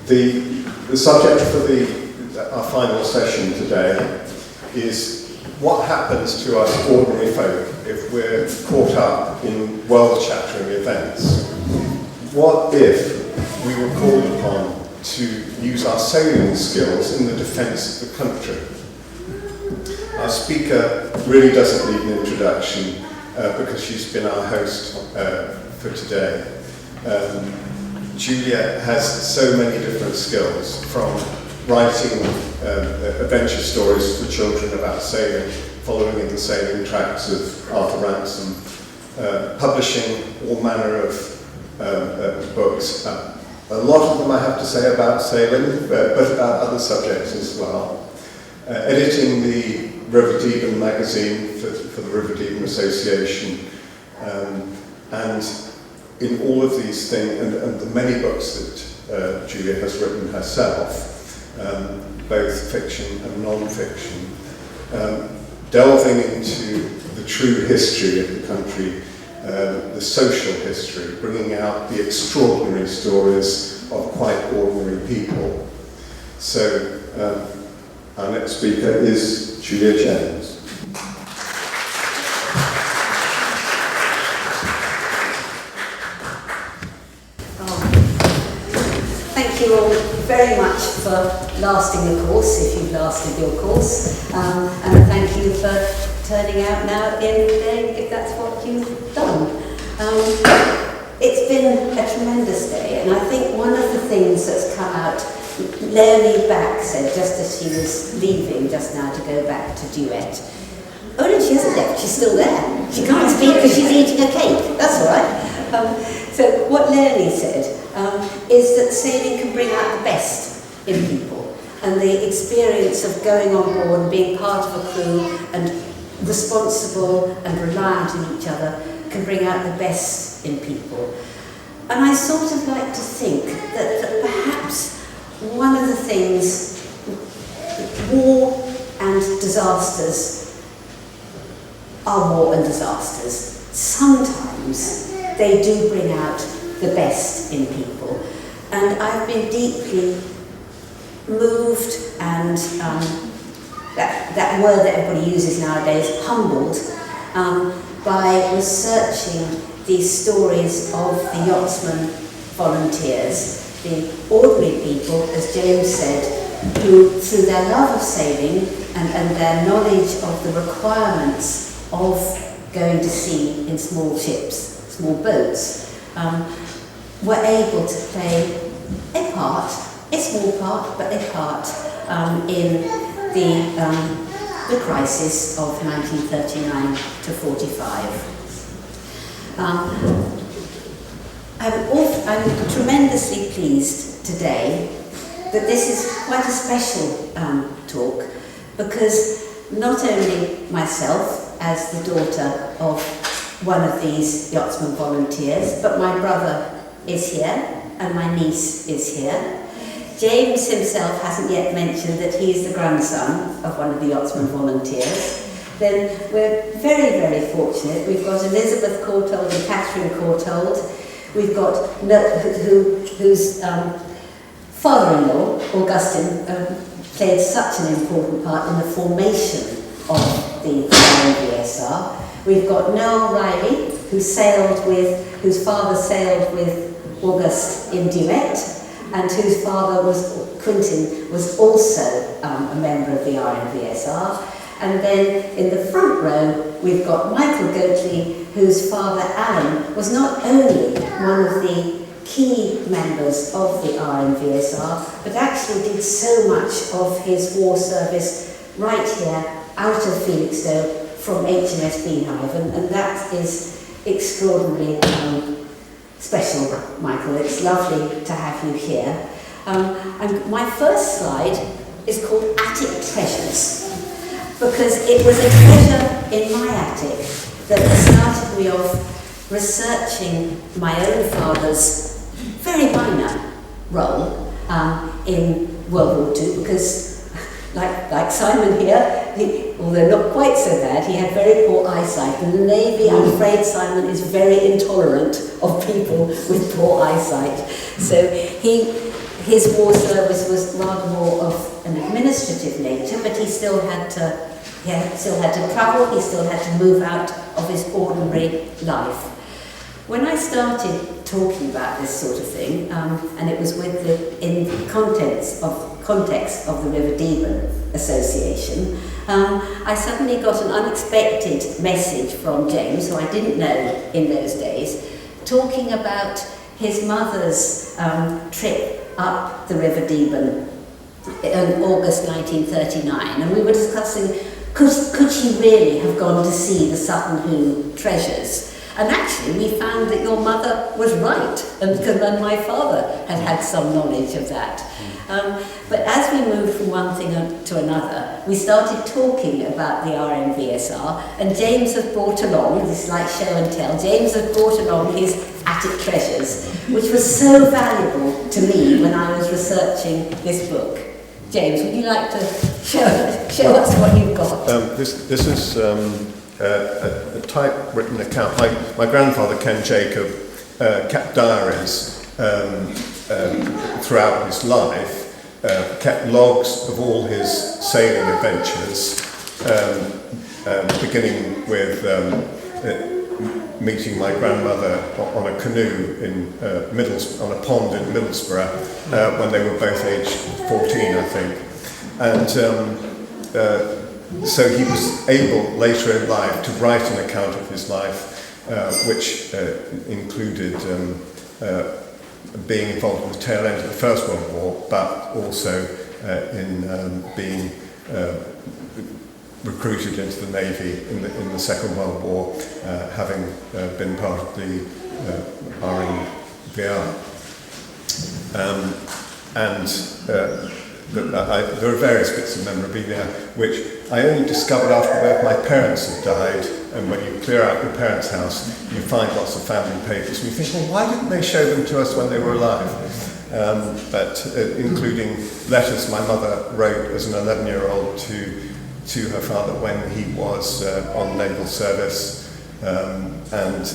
The subject for our final session today is what happens to us ordinary folk if we're caught up in world-shattering events. What if we were called upon to use our sailing skills in the defence of the country? Our speaker really doesn't need an introduction because she's been our host for today. Julia has so many different skills, from writing adventure stories for children about sailing, following in the sailing tracks of Arthur Ransom, publishing all manner of books. A lot of them I have to say about sailing, but about other subjects as well. Editing the River Deben magazine for the River Deben Association, and in all of these things, and the many books that Julia has written herself, both fiction and non-fiction, delving into the true history of the country, the social history, bringing out the extraordinary stories of quite ordinary people. So our next speaker is Julia James. Thank you all very much for lasting the course, if you've lasted your course, and thank you for turning out now in day, if that's what you've done. It's been a tremendous day, and I think one of the things that's come out, Leonie Back said, just as she was leaving just now to go back to duet, oh no, she hasn't left, she's still there. She can't speak because she's eating a cake, that's all right. So what Leonie said is that sailing can bring out the best in people, and the experience of going on board and being part of a crew and responsible and reliant on each other can bring out the best in people. And I sort of like to think that perhaps one of the things, war and disasters are war and disasters. Sometimes they do bring out the best in people. And I've been deeply moved and that word that everybody uses nowadays, humbled, by researching these stories of the yachtsmen volunteers, the ordinary people, as James said, who through their love of sailing and their knowledge of the requirements of going to sea in small ships, small boats, were able to play a part, a small part, but a part in the crisis of 1939 to 45. I'm tremendously pleased today that this is quite a special talk, because not only myself, as the daughter of one of these yachtsmen volunteers, but my brother is here and my niece is here. James himself hasn't yet mentioned that he is the grandson of one of the yachtsmen volunteers. Then we're very, very fortunate. We've got Elizabeth Courtauld and Catherine Courtauld. We've got whose father-in-law, Augustine, played such an important part in the formation of the VSR. We've got Noel Riley, whose father sailed with August in duet, and whose father Quentin was also a member of the RNVSR. And then in the front row, we've got Michael Goatley, whose father Alan was not only one of the key members of the RNVSR, but actually did so much of his war service right here out of Felixstowe from HMS Beehive, and that is extraordinarily special, Michael. It's lovely to have you here. And my first slide is called Attic Treasures, because it was a treasure in my attic that started me off researching my own father's very minor role in World War II, because like Simon here, although not quite so bad, he had very poor eyesight. In the Navy, I'm afraid Simon is very intolerant of people with poor eyesight. So he his war service was rather more of an administrative nature, but he still had to travel, he still had to move out of his ordinary life. When I started talking about this sort of thing, and it was in the context of the River Deben Association, I suddenly got an unexpected message from James, who I didn't know in those days, talking about his mother's trip up the River Deben in August 1939, and we were discussing, could she really have gone to see the Sutton Hoo treasures? And actually we found that your mother was right, and my father had some knowledge of that. But as we moved from one thing to another, we started talking about the RMVSR, and James has brought along, this is like show and tell, James has brought along his attic treasures, which was so valuable to me when I was researching this book. James, would you like to show us what you've got? This is a typewritten account. My grandfather, Ken Jacob, kept diaries throughout his life, kept logs of all his sailing adventures, beginning with meeting my grandmother on a canoe in on a pond in Middlesbrough when they were both aged 14, I think. And so he was able later in life to write an account of his life, which included being involved in the tail end of the First World War, but also in being recruited into the Navy in the Second World War, having been part of the RNVR. There are various bits of memorabilia which I only discovered after both my parents had died, and when you clear out your parents' house, you find lots of family papers, and you think, well, why didn't they show them to us when they were alive? Including letters my mother wrote as an 11-year-old to her father when he was on naval service, and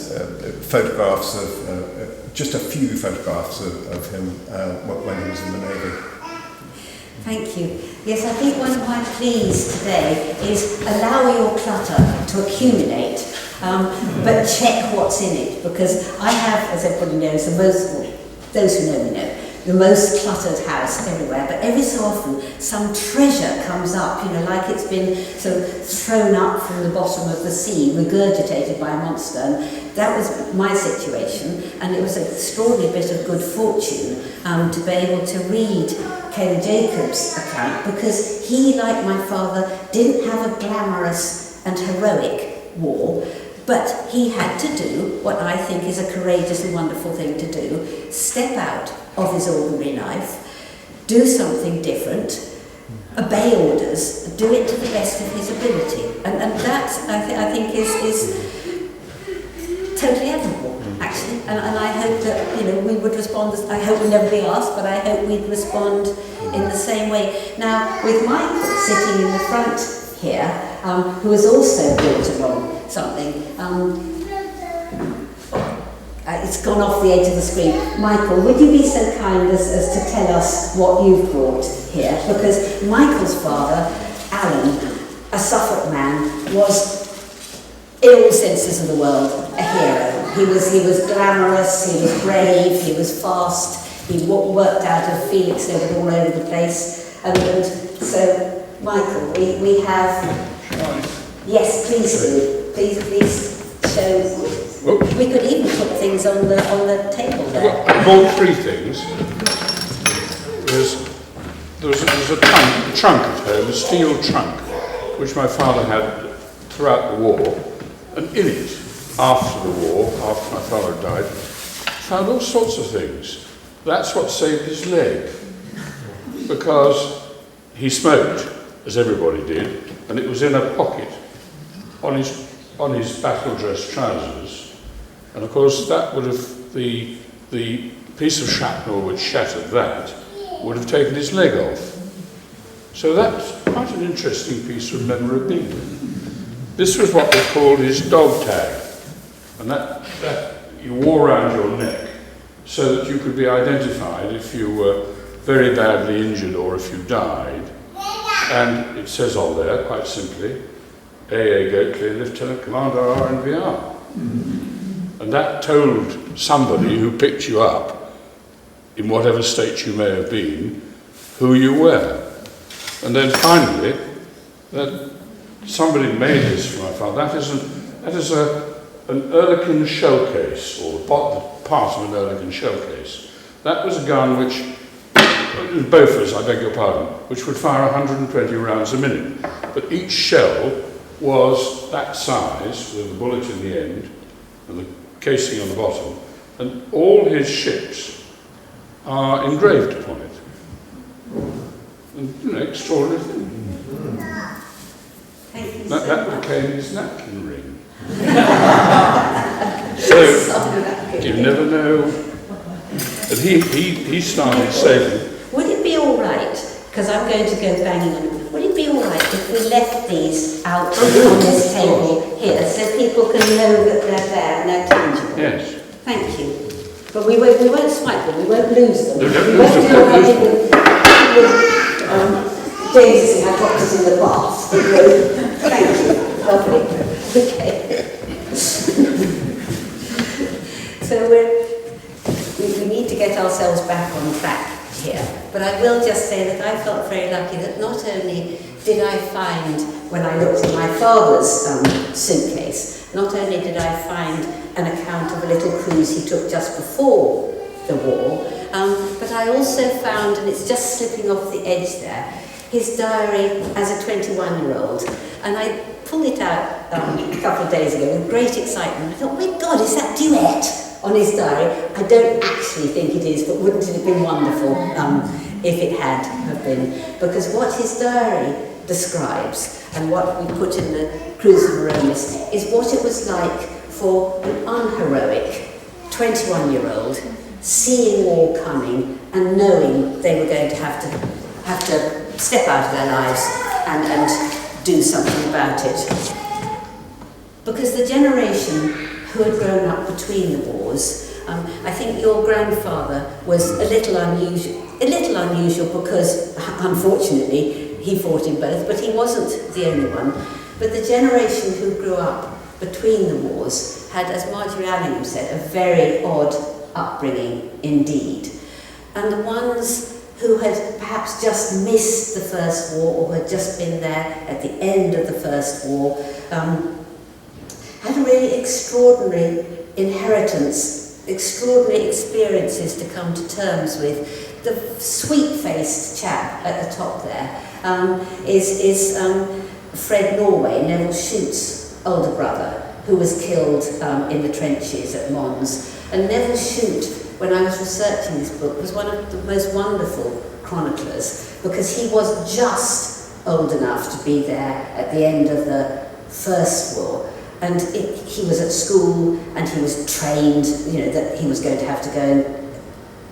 photographs of, just a few photographs of him when he was in the Navy. Thank you. Yes, I think one of my pleas today is allow your clutter to accumulate, but check what's in it, because I have, as everybody knows, those who know me know, the most cluttered house everywhere, but every so often some treasure comes up, like it's been sort of thrown up from the bottom of the sea, regurgitated by a monster. And that was my situation, and it was an extraordinary bit of good fortune to be able to read Ken Jacobs' account, because he, like my father, didn't have a glamorous and heroic war, but he had to do what I think is a courageous and wonderful thing to do: step out of his ordinary life, do something different, obey orders, do it to the best of his ability. And that, I think is totally admirable, actually. And I hope that, we would respond, I hope we'd never be asked, but I hope we'd respond in the same way. Now, with Michael sitting in the front here, who has also brought along something, it's gone off the edge of the screen. Michael, would you be so kind as to tell us what you've brought here? Because Michael's father, Alan, a Suffolk man, was, in all senses of the world, a hero. He was glamorous, he was brave, he was fast, he worked out of Felixstowe all over the place. And so, Michael, we have... Yes, please do. Please show... We could even put things on the table there. I bought three things. There's a trunk at home, a steel trunk, which my father had throughout the war, and in it, after the war, after my father had died, found all sorts of things. That's what saved his leg, because he smoked, as everybody did, and it was in a pocket on his battle dress trousers. And of course, that would have, the piece of shrapnel which shattered that would have taken his leg off. So that's quite an interesting piece of memorabilia. This was what they called his dog tag, and that you wore around your neck so that you could be identified if you were very badly injured or if you died. And it says on there, quite simply, A.A. Goatley, Lieutenant Commander RNVR. And that told somebody who picked you up, in whatever state you may have been, who you were. And then finally, that somebody made this for my father. That is an Ehrlichen shell case, or part of an Ehrlichen shell case. That was a gun which, Balfour's, I beg your pardon, which would fire 120 rounds a minute. But each shell was that size, with the bullet in the end, and the casing on the bottom, and all his ships are engraved upon it. And, extraordinary thing. Thank you That much. became his napkin ring. So, you never know. But he started sailing. Would it be all right, because I'm going to go banging on, would it be all right if we left these out on this table here so people can know that they're there and they're tangible? Yes. Thank you. But we won't swipe them, we won't lose them. No, don't We lose won't them, do don't like lose with James had doctors in the bath. Thank you. Lovely. Okay. So we need to get ourselves back on track here. But I will just say that I felt very lucky that not only did I find, when I looked in my father's suitcase, not only did I find an account of a little cruise he took just before the war, but I also found, and it's just slipping off the edge there, his diary as a 21-year-old. And I pulled it out a couple of days ago with great excitement. I thought, my God, is that duet on his diary? I don't actually think it is, but wouldn't it have been wonderful if it had have been? Because what his diary describes, and what we put in the Cruise of Aramis, is what it was like for an unheroic 21-year-old seeing war coming and knowing they were going to have to step out of their lives and do something about it. Because the generation who had grown up between the wars, I think your grandfather was a little unusual because, unfortunately, he fought in both, but he wasn't the only one. But the generation who grew up between the wars had, as Marjorie Allingham said, a very odd upbringing indeed. And the ones who had perhaps just missed the First War or had just been there at the end of the First War had a really extraordinary inheritance, extraordinary experiences to come to terms with. The sweet-faced chap at the top there is Fred Norway, Neville Shute's older brother, who was killed in the trenches at Mons. And Neville Shute, when I was researching this book, was one of the most wonderful chroniclers because he was just old enough to be there at the end of the First War. And he was at school and he was trained, that he was going to have to go and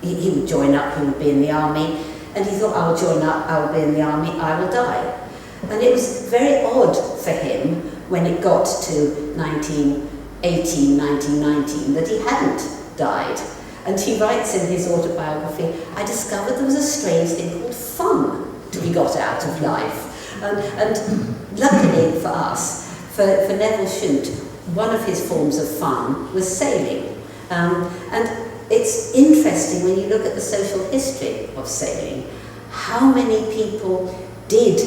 he would join up, he would be in the army. And he thought, I'll join up, I'll be in the army, I will die. And it was very odd for him when it got to 1918, 1919, that he hadn't died. And he writes in his autobiography, I discovered there was a strange thing called fun to be got out of life. And luckily for us, for Neville Shute, one of his forms of fun was sailing. And it's interesting when you look at the social history of sailing, how many people did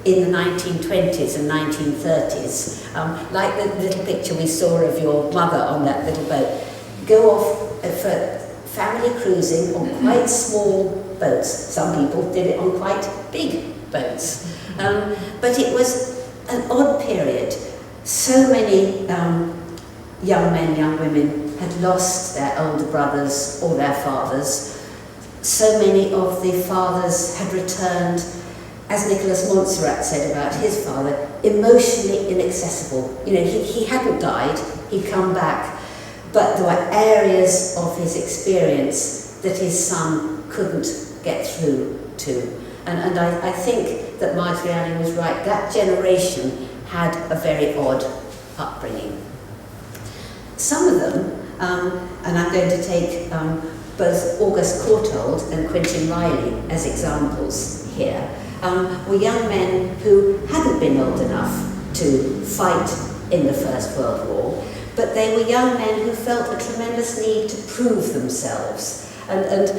in the 1920s and 1930s, like the little picture we saw of your mother on that little boat, go off for family cruising on quite small boats. Some people did it on quite big boats. But it was an odd period. So many young men, young women had lost their older brothers or their fathers. So many of the fathers had returned, as Nicholas Montserrat said about his father, emotionally inaccessible. He hadn't died, he'd come back, but there were areas of his experience that his son couldn't get through to. And I think that Marjorie Allen was right. That generation had a very odd upbringing. Some of them, and I'm going to take both August Courtauld and Quentin Riley as examples here, were young men who hadn't been old enough to fight in the First World War, but they were young men who felt a tremendous need to prove themselves. And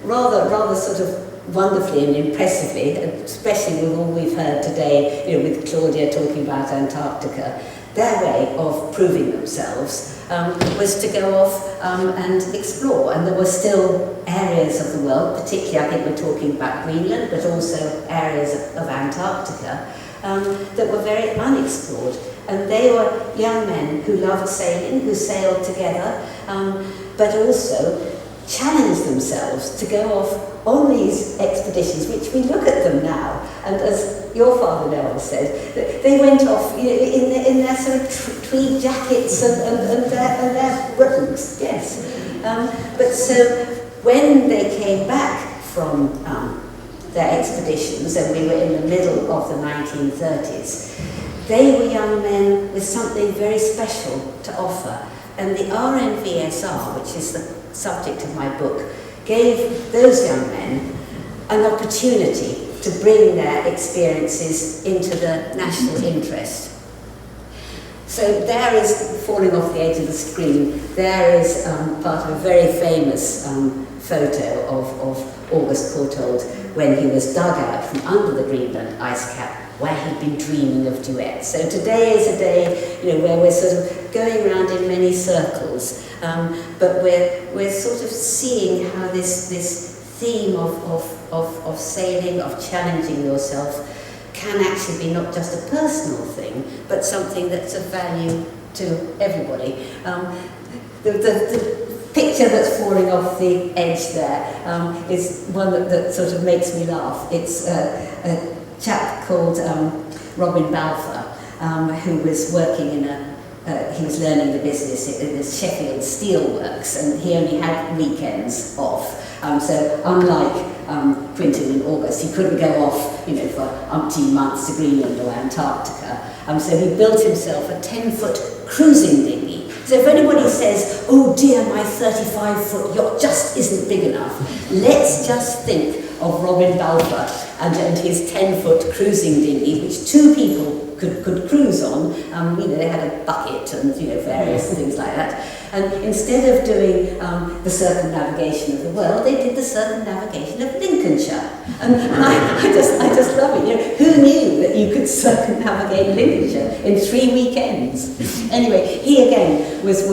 rather sort of wonderfully and impressively, especially with all we've heard today, with Claudia talking about Antarctica, their way of proving themselves was to go off and explore. And there were still areas of the world, particularly I think we're talking about Greenland, but also areas of Antarctica, that were very unexplored. And they were young men who loved sailing, who sailed together, but also challenged themselves to go off on these expeditions, which we look at them now, and as your father Noel said, they went off in their sort of tweed jackets and their ribbons, yes. But so when they came back from their expeditions, and we were in the middle of the 1930s, they were young men with something very special to offer. And the RNVSR, which is the subject of my book, gave those young men an opportunity to bring their experiences into the national interest. So there is, falling off the edge of the screen, there is part of a very famous photo of August Courtauld when he was dug out from under the Greenland ice cap, where he'd been dreaming of duets. So today is a day, where we're sort of going around in many circles, but we're sort of seeing how this theme of sailing, of challenging yourself, can actually be not just a personal thing, but something that's of value to everybody. The picture that's falling off the edge there is one that sort of makes me laugh. It's a chap called Robin Balfour, who was working in he was learning the business in the Sheffield Steelworks, and he only had weekends off. So unlike Quentin and August, he couldn't go off, for umpteen months to Greenland or Antarctica. So he built himself a 10-foot cruising dinghy. So if anybody says, oh dear, my 35-foot yacht just isn't big enough, let's just think of Robin Balfour and his 10-foot cruising dinghy, which two people could cruise on. They had a bucket and various things like that. And instead of doing the circumnavigation of the world, they did the circumnavigation of Lincolnshire. And I just love it. Who knew that you could circumnavigate Lincolnshire in 3 weekends? Anyway, he again was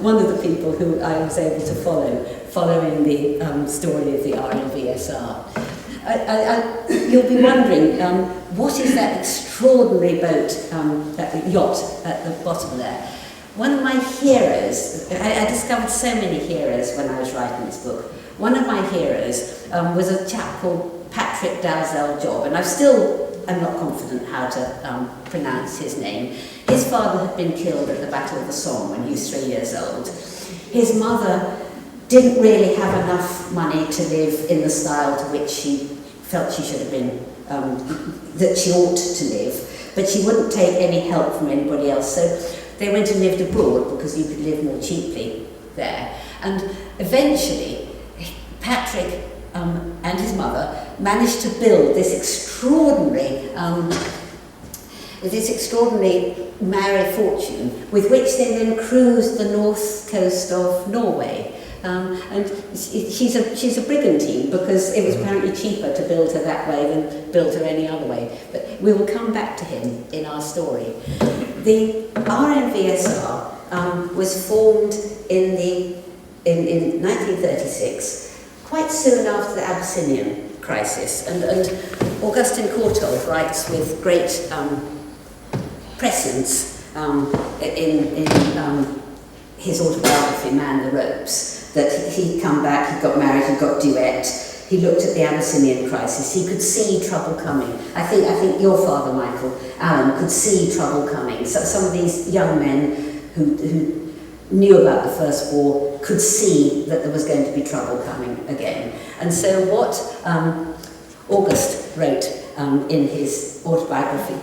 one of the people who I was able to following the story of the RNVSR. You'll be wondering, what is that extraordinary boat, that yacht at the bottom there? One of my heroes, I discovered so many heroes when I was writing this book. One of my heroes was a chap called Patrick Dalzell-Job, and I still am not confident how to pronounce his name. His father had been killed at the Battle of the Somme when he was 3 years old. His mother didn't really have enough money to live in the style to which she felt she should have been, that she ought to live, but she wouldn't take any help from anybody else. So they went and lived abroad because you could live more cheaply there. And eventually, Patrick and his mother managed to build this extraordinary Mare fortune with which they then cruised the north coast of Norway. And she's a brigantine because it was apparently cheaper to build her that way than build her any other way. But we will come back to him in our story. The RNVSR was formed in 1936, quite soon after the Abyssinian crisis, and Augustine Courtauld writes with great presence in his autobiography, Man the Ropes, that he'd come back, he got married, he got duet, he looked at the Abyssinian crisis, he could see trouble coming. I think your father, Michael Allen, could see trouble coming. So some of these young men who knew about the First War could see that there was going to be trouble coming again. And so what August wrote in his autobiography,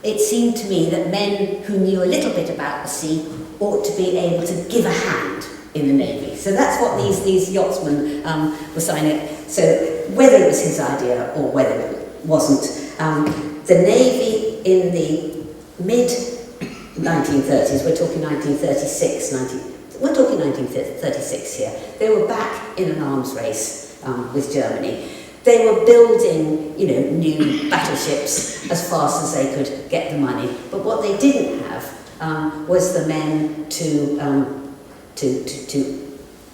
it seemed to me that men who knew a little bit about the sea ought to be able to give a hand in the Navy. So that's what these yachtsmen were signing. So whether it was his idea or whether it wasn't, the Navy in the mid-1930s, we're talking 1936, we're talking 1936 here, they were back in an arms race with Germany. They were building, new battleships as fast as they could get the money. But what they didn't have was the men to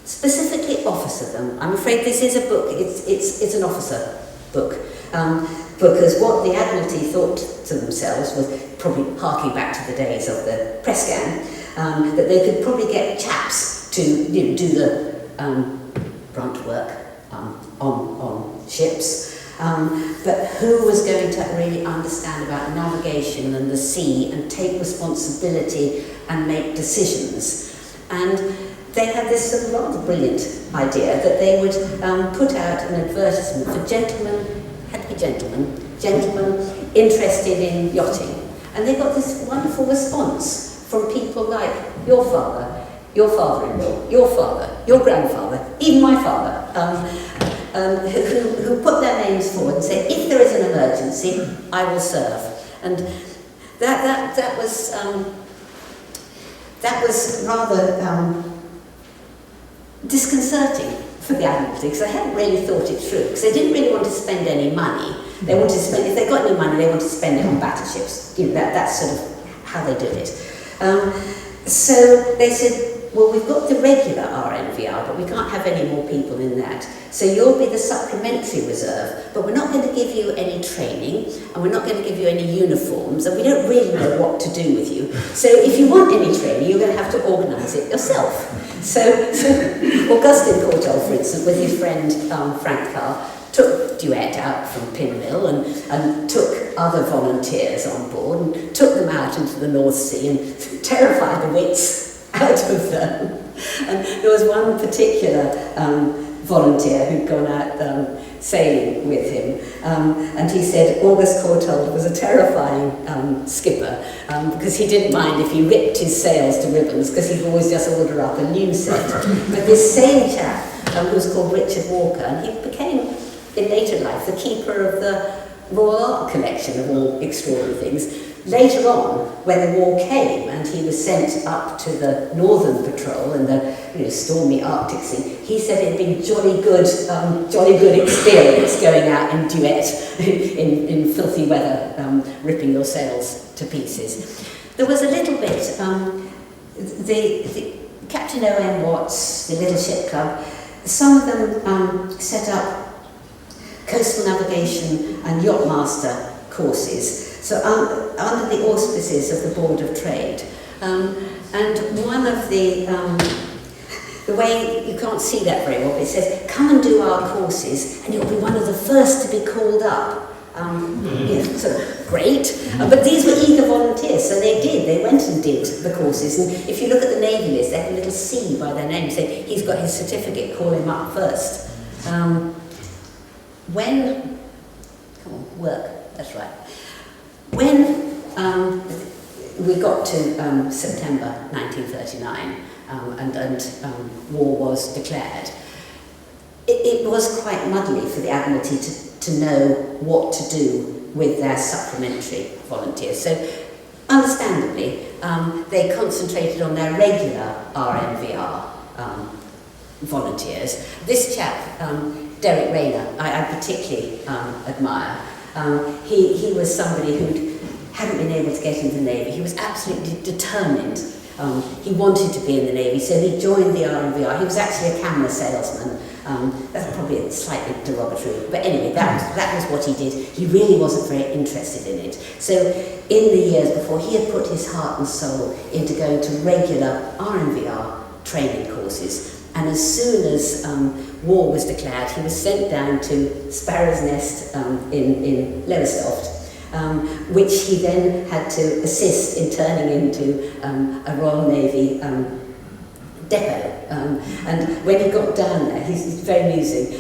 specifically officer them. I'm afraid this is a book. It's an officer book. Because what the Admiralty thought to themselves was, probably harking back to the days of the press gang, that they could probably get chaps to do the brunt work on ships, but who was going to really understand about navigation and the sea and take responsibility and make decisions? And they had this sort of rather brilliant idea that they would put out an advertisement for gentlemen, had to be gentlemen interested in yachting. And they got this wonderful response from people like your father, your father-in-law, your father, your grandfather, even my father, who put their names forward and said, if there is an emergency, I will serve. And that was rather disconcerting for the Admiralty, because they hadn't really thought it through, because they didn't really want to spend any money. They wanted to spend, if they got any money, they wanted to spend it on battleships. That's sort of how they did it. So they said, well, we've got the regular RNVR, but we can't have any more people in that. So you'll be the supplementary reserve, but we're not going to give you any training, and we're not going to give you any uniforms, and we don't really know what to do with you. So if you want any training, you're going to have to organise it yourself. So Augustine Courtauld, for instance, with his friend Frank Carr, took Duet out from Pinmill and took other volunteers on board and took them out into the North Sea and terrified the wits out of them. And there was one particular volunteer who'd gone out sailing with him, and he said August Courtauld was a terrifying skipper, because he didn't mind if he ripped his sails to ribbons, because he'd always just order up a new set. But this same chap, who was called Richard Walker, and he became, in later life, the keeper of the Royal Art Collection of all extraordinary things. Later on, when the war came and he was sent up to the Northern Patrol and the stormy Arctic Sea, he said it'd been jolly good experience going out in Duet in filthy weather, ripping your sails to pieces. There was a little bit, the Captain O.M. Watts, the Little Ship Club, some of them set up coastal navigation and yachtmaster courses. So under the auspices of the Board of Trade. And one of the way, you can't see that very well, but it says, come and do our courses and you'll be one of the first to be called up. Sort of great. But these were eager volunteers, so they went and did the courses. And if you look at the Navy list, they have a little C by their name, saying he's got his certificate, call him up first. When, come on, work, that's right. When we got to September 1939 and war was declared, it was quite muddly for the Admiralty to know what to do with their supplementary volunteers. So, understandably, they concentrated on their regular RNVR volunteers. This chap, Derek Raynor, I particularly admire. He was somebody who hadn't been able to get into the Navy. He was absolutely determined. He wanted to be in the Navy, so he joined the RNVR. He was actually a camera salesman. That's probably slightly derogatory, but anyway, that was what he did. He really wasn't very interested in it. So in the years before, he had put his heart and soul into going to regular RNVR training courses. And as soon as war was declared, he was sent down to Sparrow's Nest in Lowestoft, which he then had to assist in turning into a Royal Navy depot. And when he got down there, he's very amusing.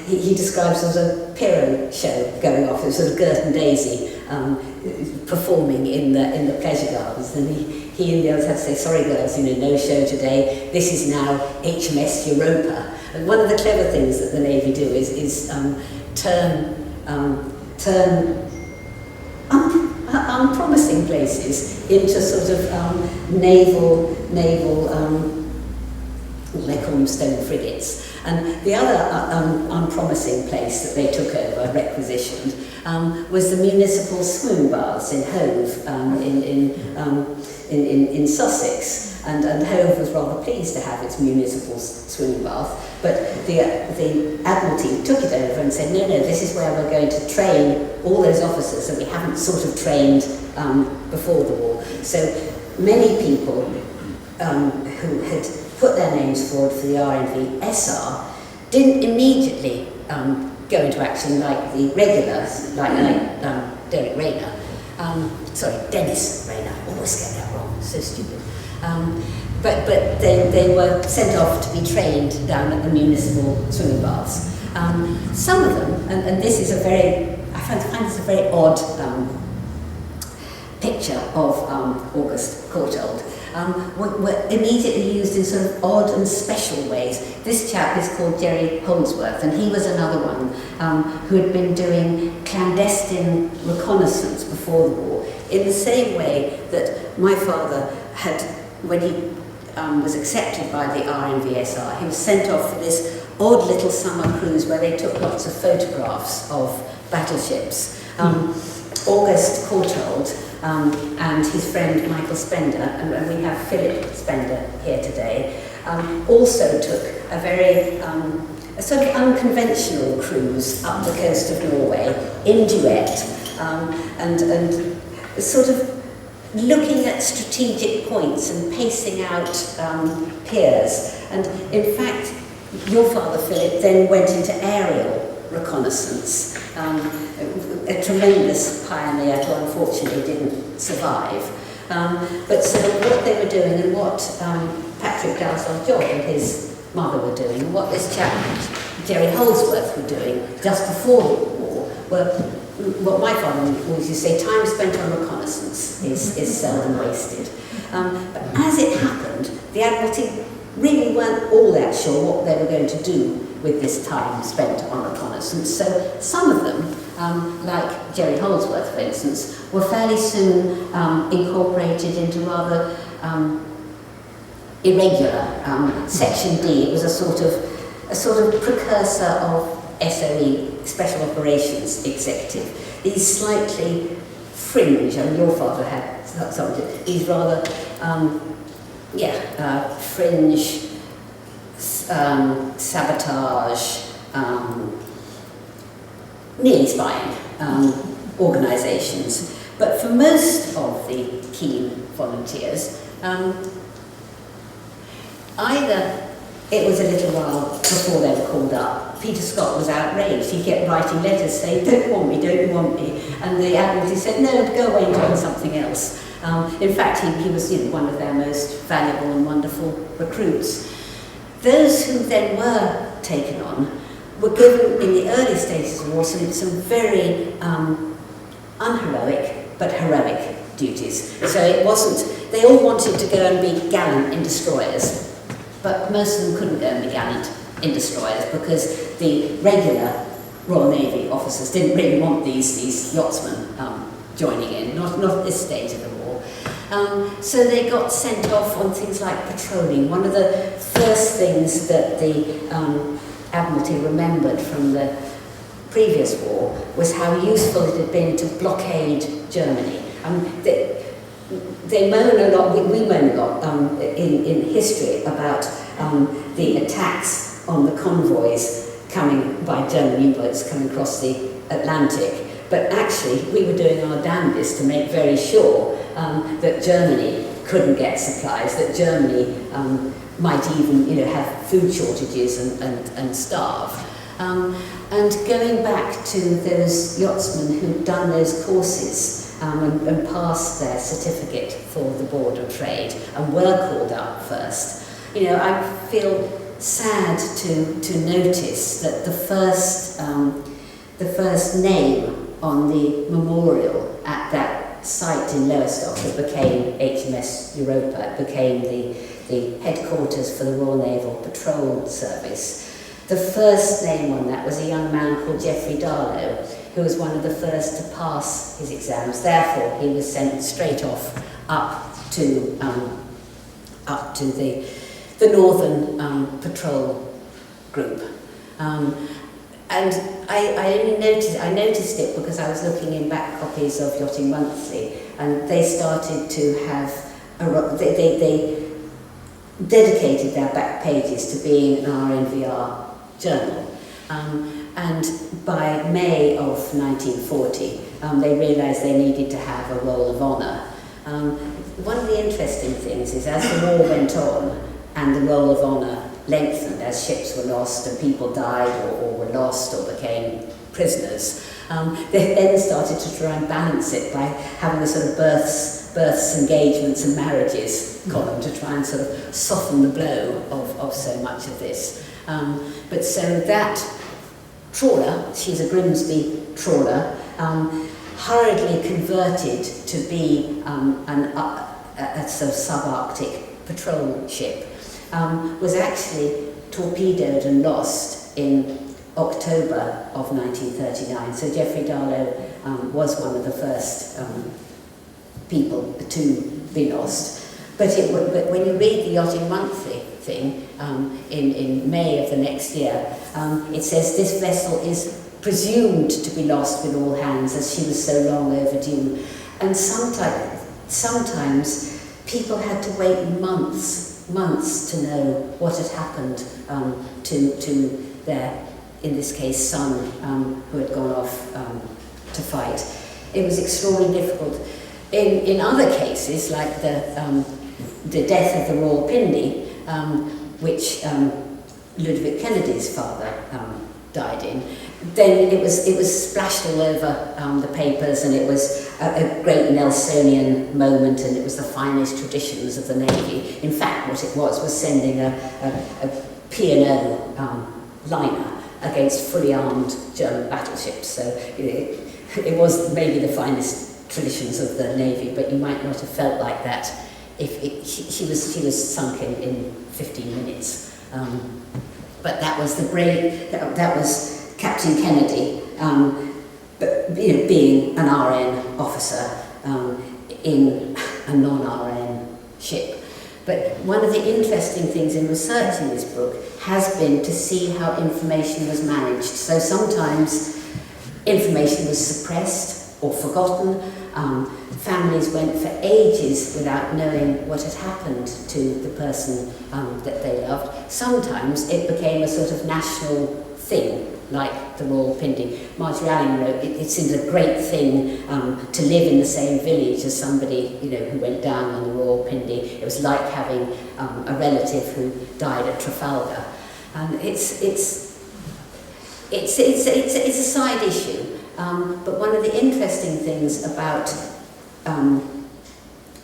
He describes it as a Pierrot show going off. It was sort of Gert and Daisy performing in the pleasure gardens, and he and the others had to say, sorry girls, no show today, this is now HMS Europa. And one of the clever things that the Navy do is turn unpromising places into sort of naval they call them stone frigates. And the other unpromising place that they took over, requisitioned, was the municipal swoon baths in Hove, in Sussex. And Hove was rather pleased to have its municipal swoon bath, but the Admiralty took it over and said, no, this is where we're going to train all those officers that we haven't sort of trained before the war. So many people who had put their names forward for the RNV SR didn't immediately go into action like the regulars, like Derek Raynor. Dennis Raynor. Always get that wrong. So stupid. But they were sent off to be trained down at the municipal swimming baths. Some of them, and this is I find this a very odd picture of August Courtauld, were immediately used in sort of odd and special ways. This chap is called Jerry Holdsworth, and he was another one who had been doing clandestine reconnaissance before the war, in the same way that my father had, when he was accepted by the RNVSR, he was sent off for this odd little summer cruise where they took lots of photographs of battleships. August Courtauld and his friend Michael Spender, and we have Philip Spender here today, also took a very a sort of unconventional cruise up the coast of Norway in duet, and sort of looking at strategic points and pacing out piers. And in fact, your father Philip then went into aerial reconnaissance, a tremendous pioneer who unfortunately didn't survive. But so what they were doing, and what Patrick Dalzell-Job and his mother were doing, and what this chap Jerry Holdsworth were doing just before the war, were what my father always used to say: time spent on reconnaissance is seldom wasted. But as it happened, the Admiralty really weren't all that sure what they were going to do with this time spent on reconnaissance. So some of them, like Jerry Holdsworth, for instance, were fairly soon incorporated into rather irregular Section D. It was a sort of precursor of SOE, Special Operations Executive. These slightly fringe, and your father had something, these rather fringe sabotage, nearly spying organisations. But for most of the keen volunteers, either it was a little while before they were called up. Peter Scott was outraged. He kept writing letters saying, don't you want me? And the Admiralty said, no, go away and join something else. In fact, he was one of their most valuable and wonderful recruits. Those who then were taken on were given, in the early stages of the war, some very unheroic but heroic duties. So it wasn't, they all wanted to go and be gallant in destroyers, but most of them couldn't go and be gallant in destroyers because the regular Royal Navy officers didn't really want these yachtsmen joining in, not at this stage of the war. So they got sent off on things like patrolling. One of the first things that the Admiralty remembered from the previous war was how useful it had been to blockade Germany. They moan a lot, we moan a lot in history about the attacks on the convoys coming by German U-boats coming across the Atlantic. But actually, we were doing our damnedest to make very sure that Germany couldn't get supplies, that Germany might even have food shortages and starve. And going back to those yachtsmen who'd done those courses and passed their certificate for the Board of Trade and were called up first, I feel sad to notice that the first name on the memorial at that site in Lowestoft that became HMS Europa. It became the headquarters for the Royal Naval Patrol Service. The first name on that was a young man called Geoffrey Darlow, who was one of the first to pass his exams. Therefore, he was sent straight off up to the Northern Patrol Group. And I only noticed it because I was looking in back copies of Yachting Monthly, and they started to have they dedicated their back pages to being an RNVR journal. And by May of 1940, they realised they needed to have a roll of honour. One of the interesting things is as the war went on and the roll of honour lengthened as ships were lost and people died or were lost or became prisoners, they then started to try and balance it by having a sort of births, engagements and marriages column to try and sort of soften the blow of so much of this. But so that trawler, she's a Grimsby trawler, hurriedly converted to be a sort of subarctic patrol ship, was actually torpedoed and lost in October of 1939. So Geoffrey Darlow was one of the first people to be lost. But when you read the Yachting Monthly thing in May of the next year, it says this vessel is presumed to be lost with all hands as she was so long overdue. And sometimes people had to wait months to know what had happened to their, in this case, son, who had gone off to fight. It was extraordinarily difficult. In other cases, like the death of the Royal Pindy, which Ludwig Kennedy's father died in, then it was splashed all over the papers, and it was a great Nelsonian moment, and it was the finest traditions of the Navy. In fact, what it was sending a P&O liner against fully armed German battleships. So it was maybe the finest traditions of the Navy, but you might not have felt like that if she was sunk in 15 minutes. But that was that was Captain Kennedy, but being an RN officer in a non-RN ship. But one of the interesting things in researching this book has been to see how information was managed. So sometimes information was suppressed or forgotten. Families went for ages without knowing what had happened to the person that they loved. Sometimes it became a sort of national thing, like the Royal Pindy. Marjorie Allen wrote, it seemed a great thing to live in the same village as somebody who went down on the Royal Pindy. It was like having a relative who died at Trafalgar. And it's a side issue. But one of the interesting things about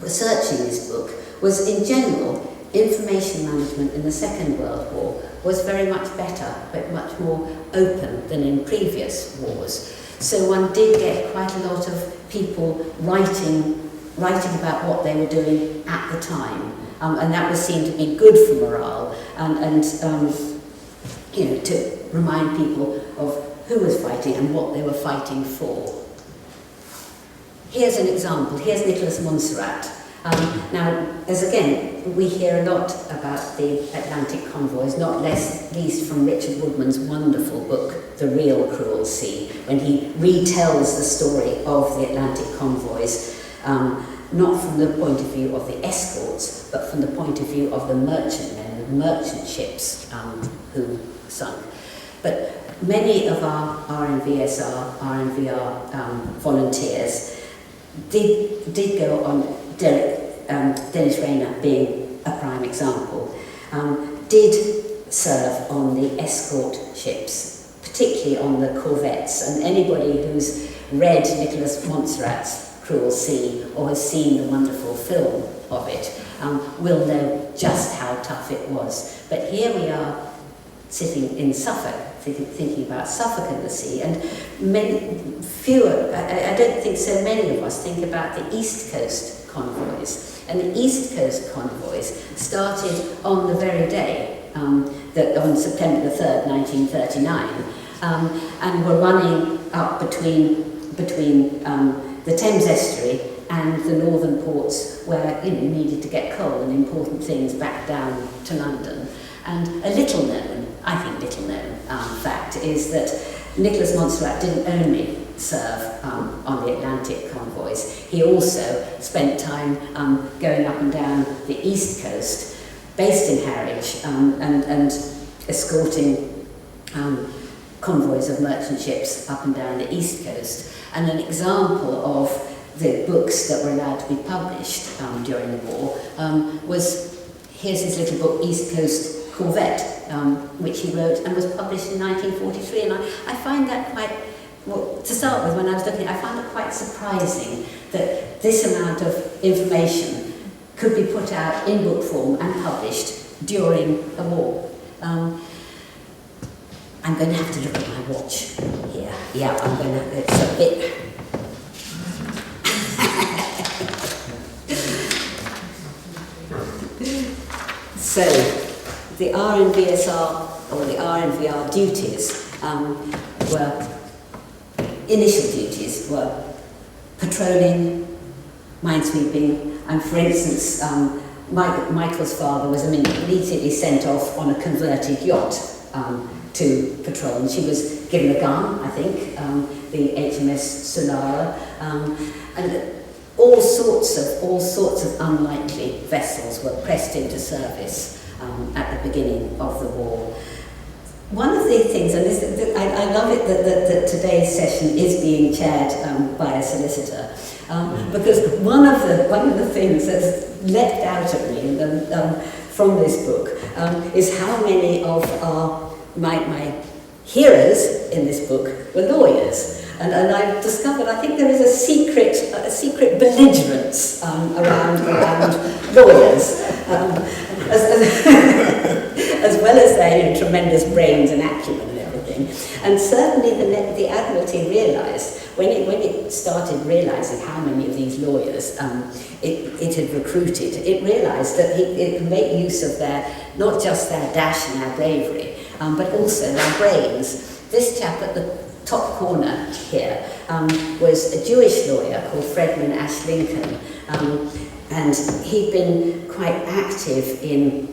researching this book was, in general, information management in the Second World War was very much better, but much more open than in previous wars. So one did get quite a lot of people writing about what they were doing at the time, and that was seen to be good for morale and to remind people of who was fighting and what they were fighting for. Here's an example. Here's Nicholas Montserrat. Now, as again, we hear a lot about the Atlantic convoys, not least from Richard Woodman's wonderful book, The Real Cruel Sea, when he retells the story of the Atlantic convoys, not from the point of view of the escorts, but from the point of view of the merchantmen and merchant ships who sunk. But many of our RNVR volunteers did go on. Dennis Raynor being a prime example, did serve on the escort ships, particularly on the corvettes. And anybody who's read Nicholas Montserrat's Cruel Sea or has seen the wonderful film of it will know just how tough it was. But here we are sitting in Suffolk, thinking about Suffolk and the sea, and I don't think so many of us think about the East Coast convoys. And the East Coast convoys started on the very day, on September the 3rd, 1939, and were running up between the Thames estuary and the northern ports where you needed to get coal and important things back down to London. And a little known fact is that Nicholas Montserrat didn't only serve on the Atlantic convoys. He also spent time going up and down the East Coast, based in Harwich, and escorting convoys of merchant ships up and down the East Coast. And an example of the books that were allowed to be published during the war here's his little book, East Coast Corvette, which he wrote and was published in 1943. And I find that quite, well, to start with, when I was looking, I found it quite surprising that this amount of information could be put out in book form and published during a war. I'm going to have to look at my watch here. Yeah, I'm going to, it's a bit... So, the RNVSR, or the RNVR duties, initial duties were patrolling, minesweeping, and for instance, Michael's father was immediately sent off on a converted yacht to patrol, and she was given a gun, I think, the HMS Solara, and all sorts of unlikely vessels were pressed into service at the beginning of the war. One of the things, and I love it that today's session is being chaired by a solicitor, because one of the things that's leapt out at me from this book is how many of my hearers in this book were lawyers. And I've discovered, I think there is a secret belligerence around lawyers, as well as their tremendous brains and acumen and everything. And certainly the Admiralty realised, when it started realising how many of these lawyers it had recruited, it realised that it could make use of not just their dash and their bravery, but also their brains. This chap at the top corner here was a Jewish lawyer called Fredman Ash Lincoln, and he'd been quite active in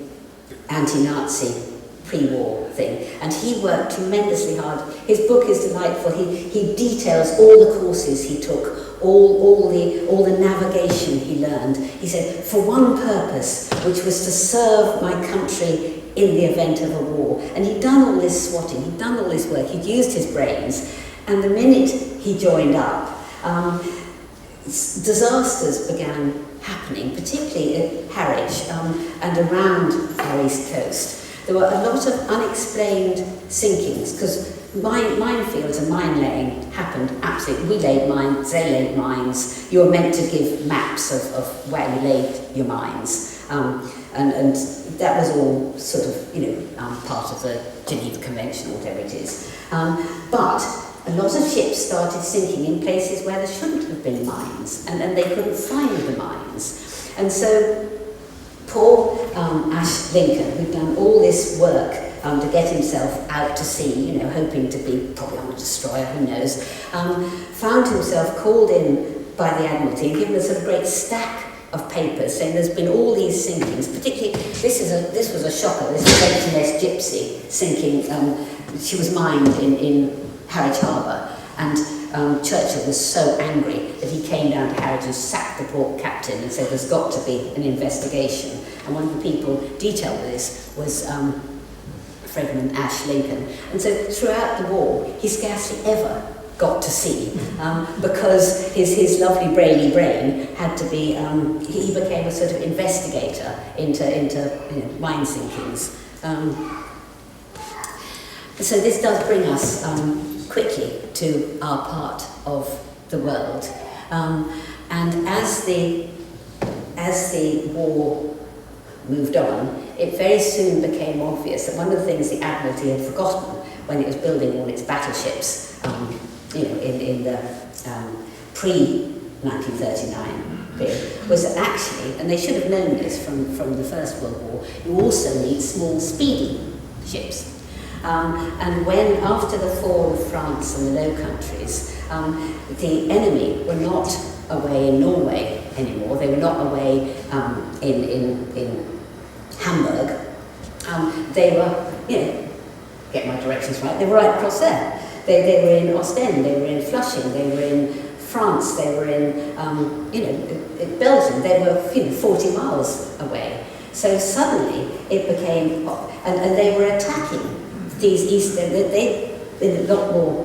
anti-Nazi pre-war thing, and he worked tremendously hard. His book is delightful. He details all the courses he took, all the navigation he learned. He said, for one purpose, which was to serve my country in the event of a war. And he'd done all this swatting, he'd done all this work, he'd used his brains, and the minute he joined up, disasters began happening, particularly at Harwich and around our East Coast. There were a lot of unexplained sinkings, because minefields and mine laying happened absolutely. We laid mines, they laid mines. You were meant to give maps of where you laid your mines. And that was all sort of, part of the Geneva Convention or whatever it is. But a lot of ships started sinking in places where there shouldn't have been mines, and they couldn't find the mines. And so poor Ash Lincoln, who'd done all this work to get himself out to sea, hoping to be probably on a destroyer, who knows, found himself called in by the Admiralty and given a sort of great stack of papers saying there's been all these sinkings, particularly, this was a shocker, this was HMS Gypsy sinking, she was mined in Harwich Harbour, and Churchill was so angry that he came down to Harwich and sacked the port captain and said there's got to be an investigation. And one of the people detailed this was Fredman Ash Lincoln. And so throughout the war, he scarcely ever got to sea, because his lovely brainy brain had to be, he became a sort of investigator into mine sinkings. So this does bring us quickly to our part of the world. And as the war moved on, it very soon became obvious that one of the things the Admiralty had forgotten when it was building all its battleships, in the pre-1939 period, was that actually, and they should have known this from the First World War, you also need small, speedy ships. And when, after the fall of France and the Low Countries, the enemy were not away in Norway anymore, they were not away in Hamburg, they were, get my directions right, they were right across there. They were in Ostend, they were in Flushing, they were in France, they were in, in Belgium, they were 40 miles away. So suddenly it became, and they were attacking these eastern, they did a lot more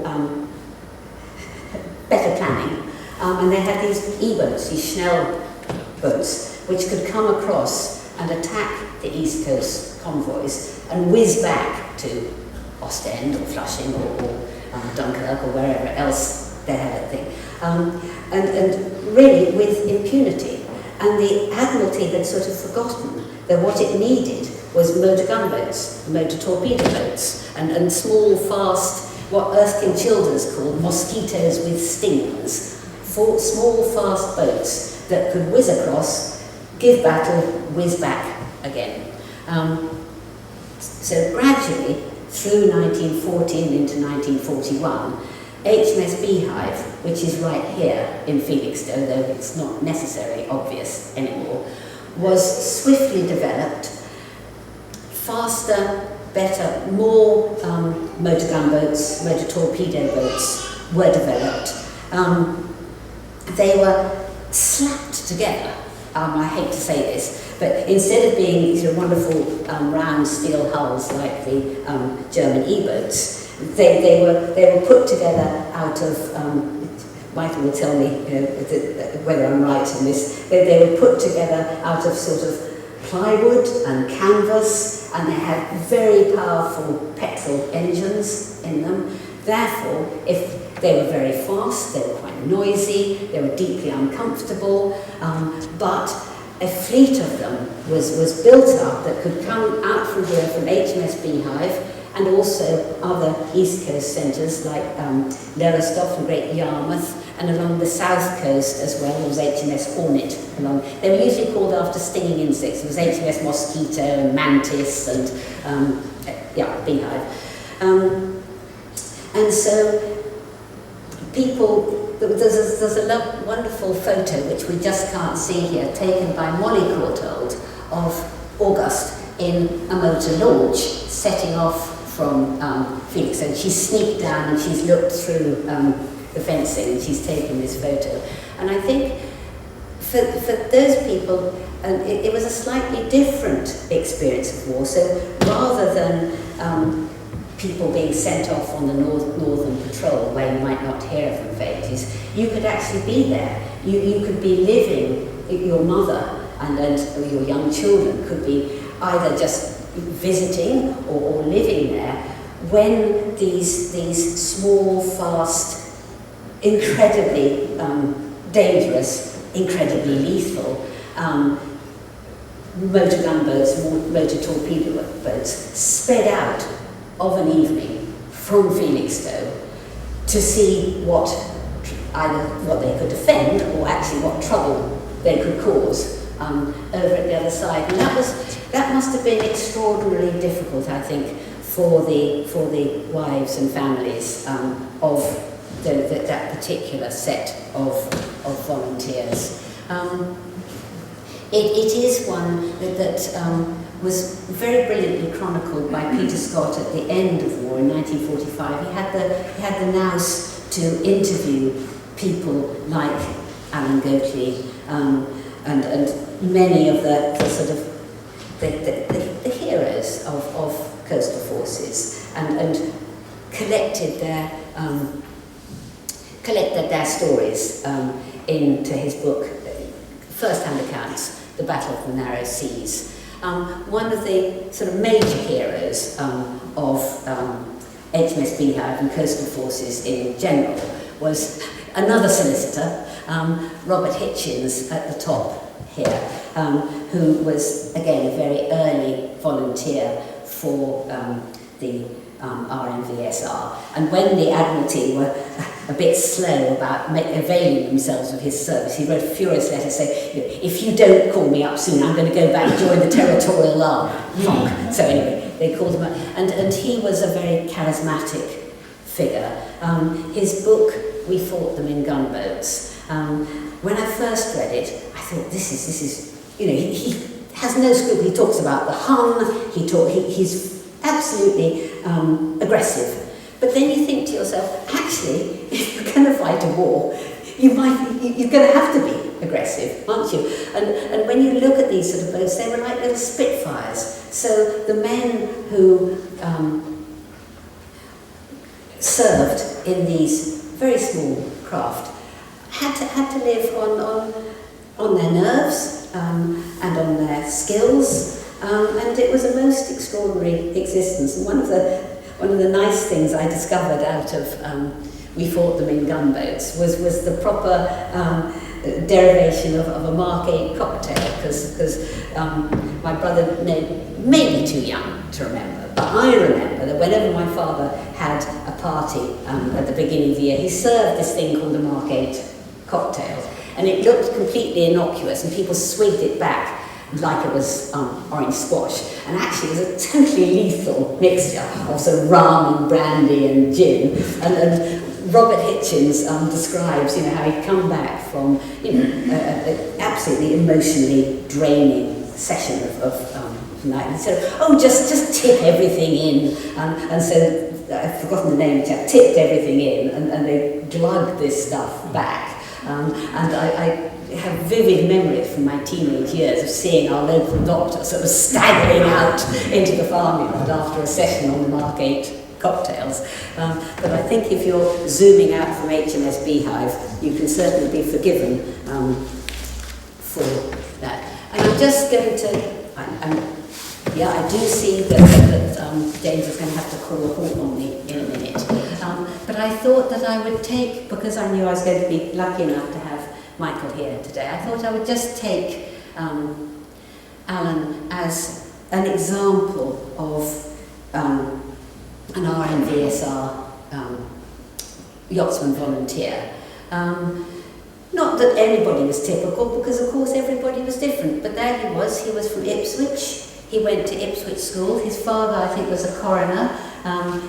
better planning, and they had these E-boats, these Schnell boats, which could come across and attack the East Coast convoys and whiz back to Ostend or Flushing or Dunkirk or wherever else they had a thing, and really with impunity. And the Admiralty had sort of forgotten that what it needed was motor gunboats, motor torpedo boats, and small, fast, what Erskine Childers called mosquitoes with stings, small, fast boats that could whiz across, give battle, whiz back again. So gradually, through 1914 into 1941, HMS Beehive, which is right here in Felixstowe, though it's not necessarily obvious anymore, was swiftly developed. Faster, better, more motor gunboats, motor torpedo boats were developed. They were slapped together. I hate to say this, but instead of being these wonderful round steel hulls like the German E-boats, they were put together out of. Michael will tell me whether I'm right in this. They were put together out of sort of plywood and canvas, and they had very powerful petrol engines in them. Therefore, if they were very fast, they were quite noisy, they were deeply uncomfortable, but a fleet of them was built up that could come out from here from HMS Beehive and also other East Coast centres like Lowestoft and Great Yarmouth, and along the south coast as well, there was HMS Hornet. They were usually called after stinging insects. There was HMS Mosquito and Mantis and Beehive. And so people, there's a wonderful photo which we just can't see here, taken by Molly Courtauld of August in a motor launch setting off from Felix. And she's sneaked down and she's looked through the fencing and she's taken this photo. And I think for those people, it was a slightly different experience of war. So rather than people being sent off on the northern patrol where you might not hear of them for ages, you could actually be there. You could be living, your mother and your young children could be either just visiting or living there when these small, fast, incredibly dangerous, incredibly lethal motor gunboats, motor torpedo boats sped out of an evening from Felixstowe to see either what they could defend or actually what trouble they could cause over at the other side. And that must have been extraordinarily difficult, I think, for the wives and families of that particular set of volunteers. It is one that was very brilliantly chronicled by Peter Scott at the end of the war in 1945. He had the nous to interview people like Alan Goatley and many of the sort of the heroes of coastal forces and collected their stories into his book, first-hand accounts, The Battle of the Narrow Seas. One of the sort of major heroes of HMS Beehive and coastal forces in general was another solicitor, Robert Hitchens at the top here, who was again a very early volunteer for the RNVSR. And when the Admiralty were a bit slow about availing themselves of his service, he wrote a furious letter saying, you know, if you don't call me up soon, I'm going to go back and join the Territorial Army. So anyway, they called him up. And he was a very charismatic figure. His book, We Fought Them in Gunboats, when I first read it, I thought, this is you know, he has no scruple. He talks about the Hun, he's absolutely aggressive. But then you think to yourself, actually, if you're going to fight a war, you're going to have to be aggressive, aren't you? And when you look at these sort of boats, they were like little Spitfires. So the men who served in these very small craft had to live on their nerves and on their skills, and it was a most extraordinary existence. And one of the nice things I discovered out of We Fought Them in Gunboats was the proper derivation of a Mark 8 cocktail, because my brother may be too young to remember, but I remember that whenever my father had a party at the beginning of the year, he served this thing called a Mark 8 cocktail, and it looked completely innocuous, and people swigged it back like it was orange squash, and actually it was a totally lethal mixture of sort of rum and brandy and gin. And Robert Hitchens describes, you know, how he'd come back from, you know, an absolutely emotionally draining session of night. He said, "Oh, just tip everything in," and so I've forgotten the name of the chap. Tipped everything in, and they drugged this stuff back. And I have vivid memories from my teenage years of seeing our local doctor sort of staggering out into the farmyard after a session on the Mark 8 cocktails. But I think if you're zooming out from HMS Beehive, you can certainly be forgiven for that. And I'm just going to, I do see that James is going to have to call a halt on me in a minute. But I thought that I would take, because I knew I was going to be lucky enough to have Michael here today, I thought I would just take Alan as an example of an RNVSR yachtsman volunteer. Not that anybody was typical, because of course everybody was different, but there he was from Ipswich. He went to Ipswich School. His father, I think, was a coroner.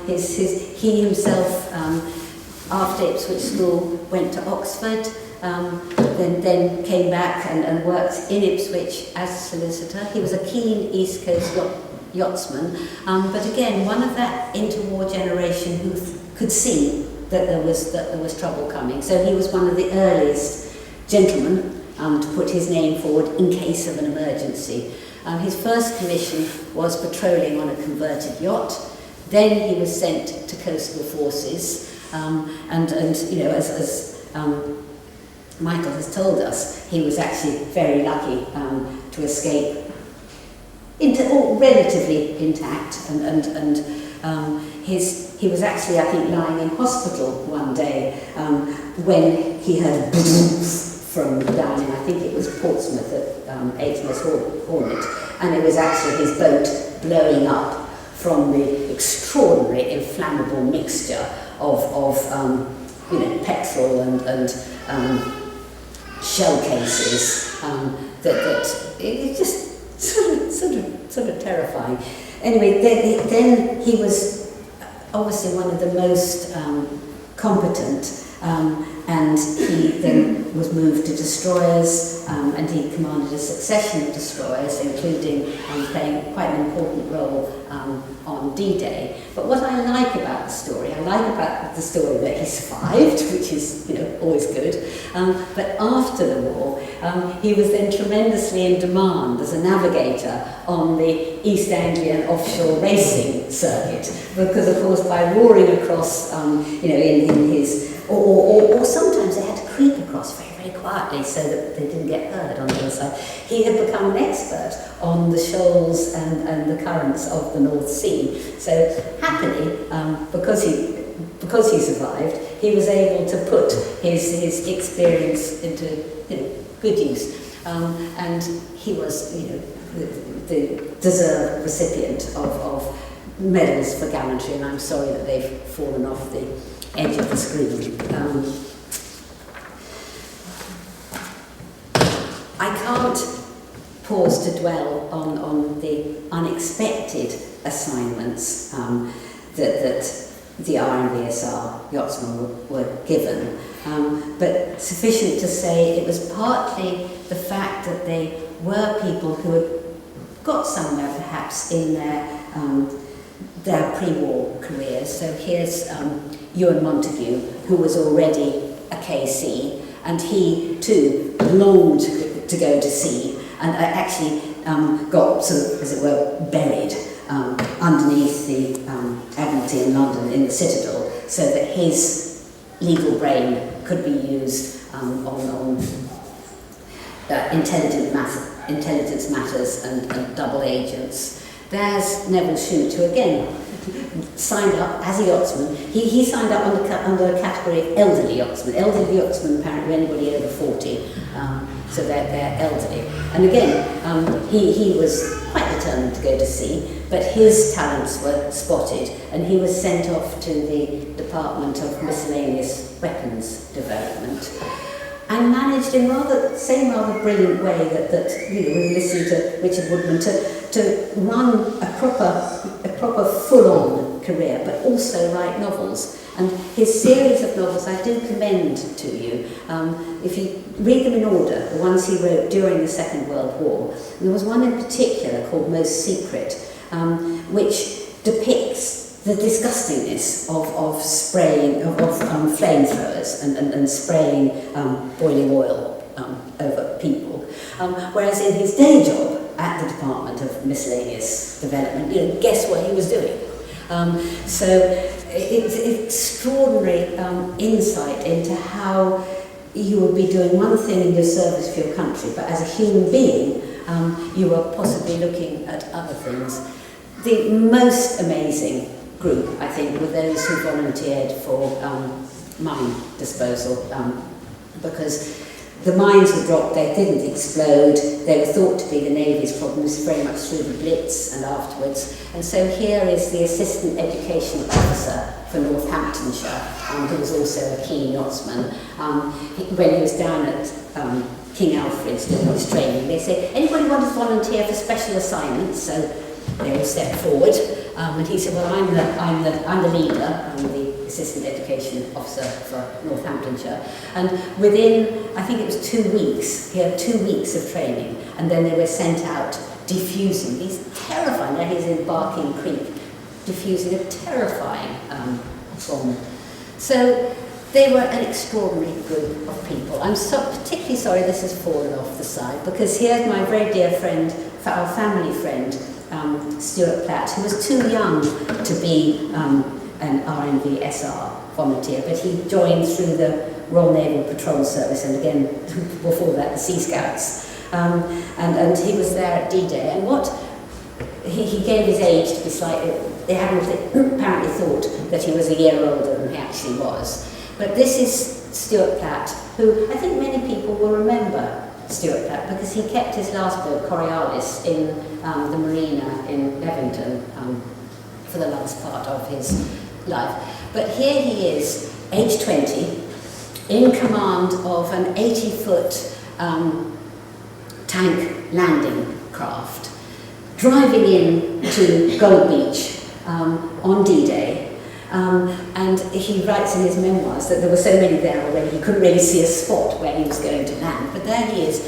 He himself, after Ipswich School, went to Oxford, then came back and worked in Ipswich as a solicitor. He was a keen East Coast yachtsman, but again, one of that interwar generation who could see that there was trouble coming. So he was one of the earliest gentlemen to put his name forward in case of an emergency. His first commission was patrolling on a converted yacht. Then he was sent to coastal forces, and you know, as Michael has told us, he was actually very lucky to escape relatively intact, and he was actually, I think, lying in hospital one day when he heard from down in, I think it was Portsmouth at HMS Hornet, and it was actually his boat blowing up from the extraordinary inflammable mixture of you know, petrol and shell cases that it just sort of terrifying. Anyway, then he was obviously one of the most competent, and he then was moved to destroyers, and he commanded a succession of destroyers, including playing quite an important role on D-Day. But what I like about the story, that he survived, which is, you know, always good. But after the war, he was then tremendously in demand as a navigator on the East Anglian offshore racing circuit, because of course by roaring across, you know, in his, or sometimes they had to creep across very, very quietly so that they didn't get heard on the other side. He had become an expert on the shoals and the currents of the North Sea. So happily, because he survived, he was able to put his experience into, you know, good use. And he was, you know, the deserved recipient of medals for gallantry, and I'm sorry that they've fallen off the edge of the screen. I can't pause to dwell on the unexpected assignments that the RNVSR yachtsmen were given, but sufficient to say it was partly the fact that they were people who had got somewhere perhaps in their pre-war careers. So here's Ewan Montague, who was already a KC, and he too longed to go to sea, and actually got sort of, as it were, buried underneath the Admiralty in London in the Citadel, so that his legal brain could be used on intelligence matters and double agents. There's Neville Shute, who again signed up as a yachtsman. He signed up under a category of elderly yachtsmen. Elderly yachtsmen, apparently anybody over 40, so they're elderly. And again, he was quite determined to go to sea, but his talents were spotted, and he was sent off to the Department of Miscellaneous Weapons Development, and managed in rather brilliant way that we listened to Richard Woodman to run a proper full-on career, but also write novels. And his series of novels I do commend to you. If you read them in order, the ones he wrote during the Second World War, there was one in particular called Most Secret, which depicts the disgustingness of spraying, of flamethrowers and spraying boiling oil over people. Whereas in his day job at the Department of Miscellaneous Development, guess what he was doing? So it's extraordinary insight into how you would be doing one thing in your service for your country, but as a human being, you are possibly looking at other things. The most amazing group, I think, were those who volunteered for mine disposal, because the mines were dropped, they didn't explode, they were thought to be the Navy's problems very much through the Blitz and afterwards. And so here is the Assistant Education Officer for Northamptonshire, who was also a keen yachtsman. When he was down at King Alfred's doing his training, they said, anybody want to volunteer for special assignments? So they all stepped forward, and he said, well, I'm the leader, I'm the Assistant Education Officer for Northamptonshire. And within, I think it was 2 weeks, he had 2 weeks of training, and then they were sent out defusing these terrifying, now he's in Barking Creek, defusing a terrifying bomb. So they were an extraordinary group of people. I'm particularly sorry this has fallen off the side, because here's my very dear friend, our family friend, Stuart Platt, who was too young to be an RNVSR volunteer, but he joined through the Royal Naval Patrol Service, and again, before that, the Sea Scouts. And he was there at D-Day, and what he gave his age to be slightly, they hadn't apparently thought that he was a year older than he actually was. But this is Stuart Platt, who I think many people will remember Stuart Platt, because he kept his last boat, Coriolis, in the marina in Levington for the last part of his life. But here he is, age 20, in command of an 80-foot tank landing craft, driving in to Gold Beach on D-Day. And he writes in his memoirs that there were so many there already he couldn't really see a spot where he was going to land. But there he is,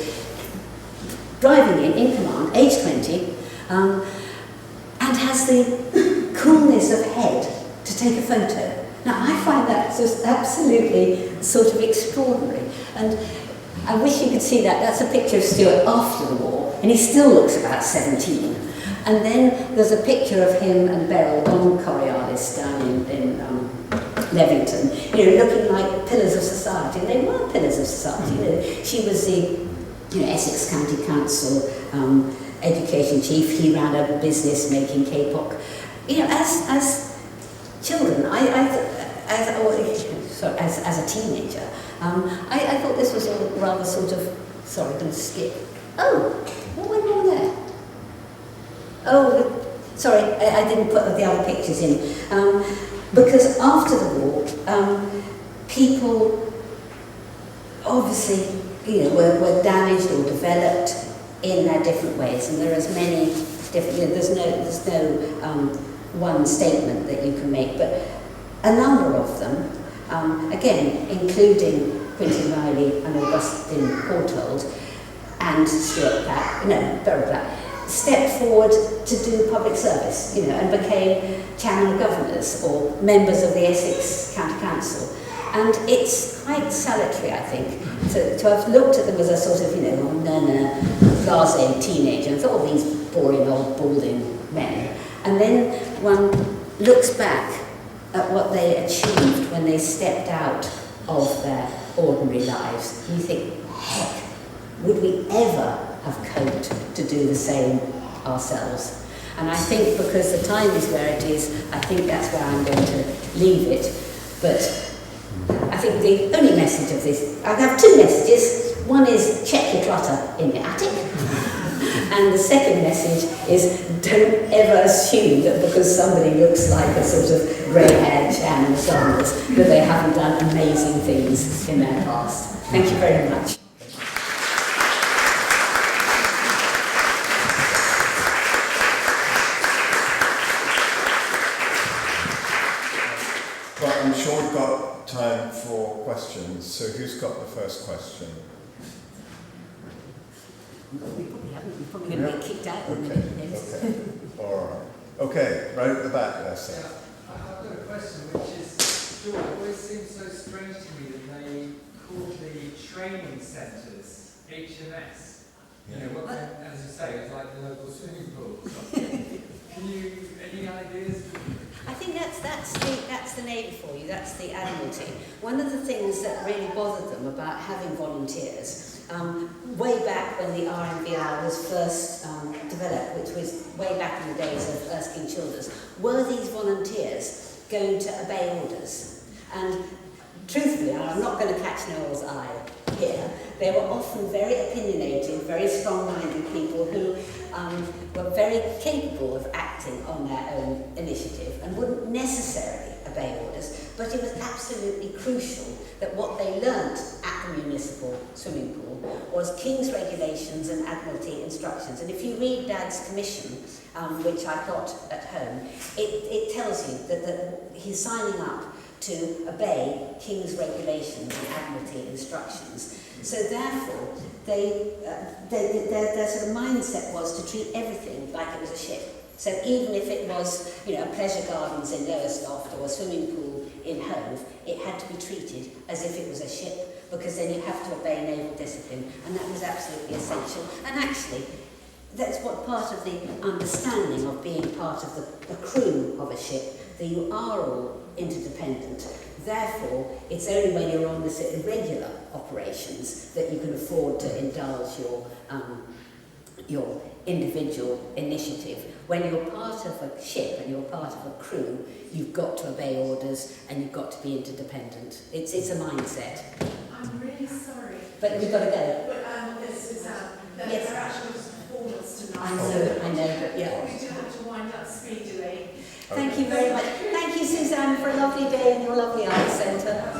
driving in command, age 20, and has the coolness of head to take a photo. Now, I find that just absolutely sort of extraordinary. And I wish you could see that. That's a picture of Stuart after the war, and he still looks about 17. And then there's a picture of him and Beryl on Coriolis down in Levington, looking like pillars of society. And they were pillars of society. She was the Essex County Council education chief. He ran a business making K-pop. As children, as a teenager, I thought this was a rather sort of, sorry, I'm going to skip. Oh, what went wrong there? Oh, sorry, I didn't put the other pictures in. Because after the war, people obviously, were damaged or developed in their different ways, and there are as many different. There's no one statement that you can make, but a number of them, again, including Quentin Riley and Augustine Courtauld and Stuart Platt, Stuart Platt, stepped forward to do public service, and became chairman of governors or members of the Essex County Council. And it's quite salutary, I think, to have looked at them as a sort of, blasé teenager and thought, oh, these boring old balding men. And then one looks back at what they achieved when they stepped out of their ordinary lives. And you think, heck, would we ever have coped to do the same ourselves? And I think because the time is where it is, I think that's where I'm going to leave it. But I think the only message of this, I have two messages. One is check your clutter in your attic. And the second message is don't ever assume that because somebody looks like a sort of grey-haired Chan Saunders that they haven't done amazing things in their past. Thank you very much. Well, I'm sure we've got time for questions. So who's got the first question? We probably haven't. We're probably going to get kicked out. Okay. All right. Okay, right at the back there, sir. Yeah, I've got a question, which is, Stuart, it always seems so strange to me that they call the training centres HMS. As you say, it's like the local swimming pool or something. Any ideas? I think that's the Navy for you, that's the Admiralty. One of the things that really bothered them about having volunteers, way back when the RMVR was first developed, which was way back in the days of Erskine Childers, were these volunteers going to obey orders? And truthfully, I'm not going to catch Noel's eye here, they were often very opinionated, very strong-minded people who were very capable of acting on their own initiative and wouldn't necessarily obey orders, but it was absolutely crucial that what they learnt at the municipal swimming pool was King's regulations and Admiralty instructions. And if you read Dad's commission, which I've got at home, it tells you that he's signing up to obey King's regulations and Admiralty instructions. So therefore, their sort of mindset was to treat everything like it was a ship. So even if it was, pleasure gardens in Lowestoft or a swimming pool in Hove, it had to be treated as if it was a ship, because then you have to obey naval discipline, and that was absolutely essential. And actually, that's what part of the understanding of being part of the crew of a ship, that you are all interdependent. Therefore, it's only when you're on this irregular operations that you can afford to indulge your individual initiative. When you're part of a ship and you're part of a crew, you've got to obey orders and you've got to be interdependent. It's a mindset. I'm really sorry. But we've got to go. But Suzanne, yes. there actually was a performance tonight. I know, but yeah. We do have to wind up speedily. Thank you very much. Thank you, Suzanne, for a lovely day in your lovely art centre.